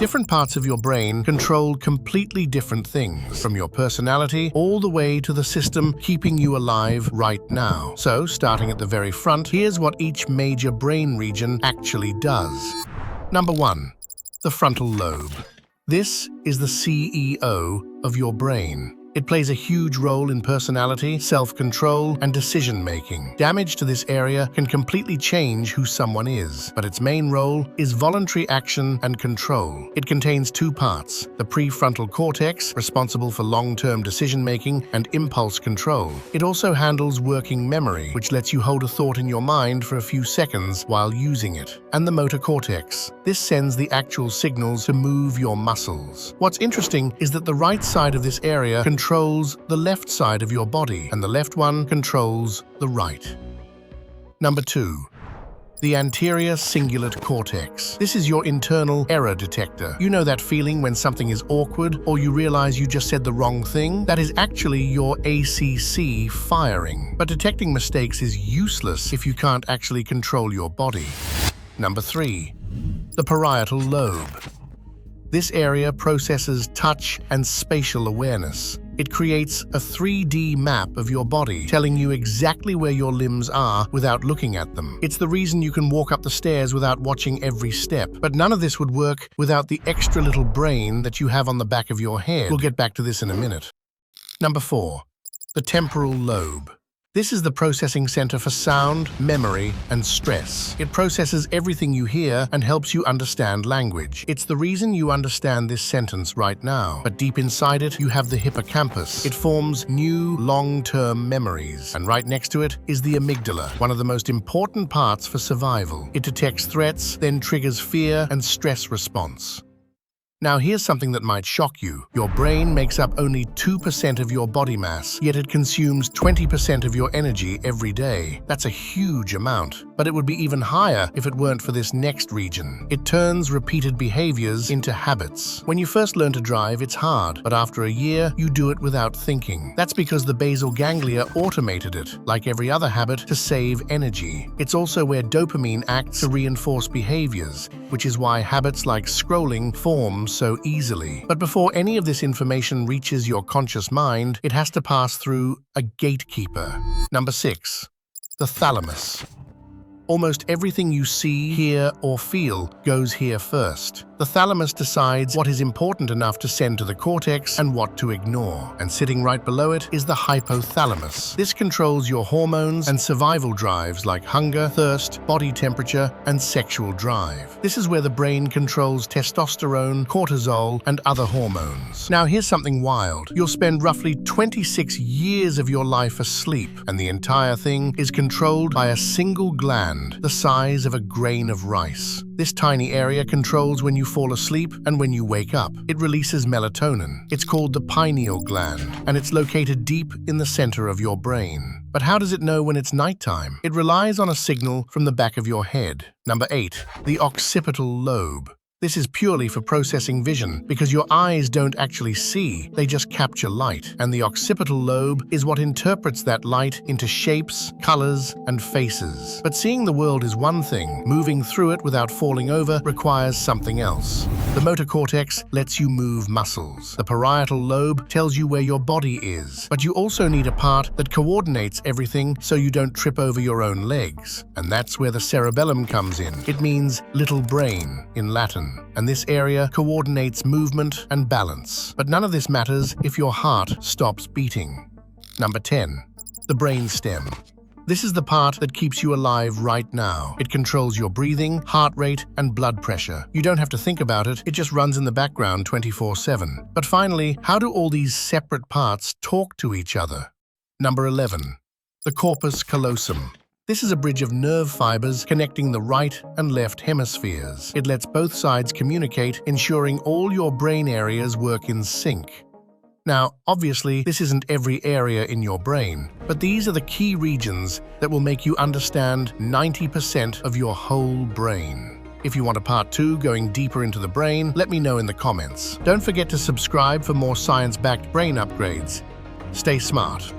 Different parts of your brain control completely different things, from your personality all the way to the system keeping you alive right now. So, starting at the very front, here's what each major brain region actually does. Number 1. The frontal lobe. This is the CEO of your brain. It plays a huge role in personality, self-control, and decision-making. Damage to this area can completely change who someone is, but its main role is voluntary action and control. It contains 2 parts: the prefrontal cortex, responsible for long-term decision-making and impulse control. It also handles working memory, which lets you hold a thought in your mind for a few seconds while using it. And the motor cortex. This sends the actual signals to move your muscles. What's interesting is that the right side of this area controls the left side of your body, and the left one controls the right. Number 2. The anterior cingulate cortex. This is your internal error detector. You know that feeling when something is awkward or you realize you just said the wrong thing? That is actually your ACC firing. But detecting mistakes is useless if you can't actually control your body. Number 3. The parietal lobe. This area processes touch and spatial awareness. It creates a 3D map of your body, telling you exactly where your limbs are without looking at them. It's the reason you can walk up the stairs without watching every step. But none of this would work without the extra little brain that you have on the back of your head. We'll get back to this in a minute. Number 4. The temporal lobe. This is the processing center for sound, memory, and stress. It processes everything you hear and helps you understand language. It's the reason you understand this sentence right now. But deep inside it, you have the hippocampus. It forms new, long-term memories. And right next to it is the amygdala, one of the most important parts for survival. It detects threats, then triggers fear and stress response. Now here's something that might shock you. Your brain makes up only 2% of your body mass, yet it consumes 20% of your energy every day. That's a huge amount. But it would be even higher if it weren't for this next region. It turns repeated behaviors into habits. When you first learn to drive, it's hard, but after a year, you do it without thinking. That's because the basal ganglia automated it, like every other habit, to save energy. It's also where dopamine acts to reinforce behaviors, which is why habits like scrolling form so easily. But before any of this information reaches your conscious mind, it has to pass through a gatekeeper. Number 6. The thalamus. Almost everything you see, hear, or feel goes here first. The thalamus decides what is important enough to send to the cortex and what to ignore. And sitting right below it is the hypothalamus. This controls your hormones and survival drives like hunger, thirst, body temperature, and sexual drive. This is where the brain controls testosterone, cortisol, and other hormones. Now here's something wild. You'll spend roughly 26 years of your life asleep, and the entire thing is controlled by a single gland, the size of a grain of rice. This tiny area controls when you fall asleep and when you wake up. It releases melatonin. It's called the pineal gland, and it's located deep in the center of your brain. But how does it know when it's nighttime? It relies on a signal from the back of your head. Number 8. The occipital lobe. This is purely for processing vision, because your eyes don't actually see, they just capture light. And the occipital lobe is what interprets that light into shapes, colors, and faces. But seeing the world is one thing. Moving through it without falling over requires something else. The motor cortex lets you move muscles. The parietal lobe tells you where your body is. But you also need a part that coordinates everything so you don't trip over your own legs. And that's where the cerebellum comes in. It means little brain in Latin. And this area coordinates movement and balance. But none of this matters if your heart stops beating. Number 10. The brainstem. This is the part that keeps you alive right now. It controls your breathing, heart rate, and blood pressure. You don't have to think about it, it just runs in the background 24/7. But finally, how do all these separate parts talk to each other? Number 11. The Corpus Callosum. This is a bridge of nerve fibers connecting the right and left hemispheres. It lets both sides communicate, ensuring all your brain areas work in sync. Now, obviously, this isn't every area in your brain, but these are the key regions that will make you understand 90% of your whole brain. If you want a part 2 going deeper into the brain, let me know in the comments. Don't forget to subscribe for more science-backed brain upgrades. Stay smart.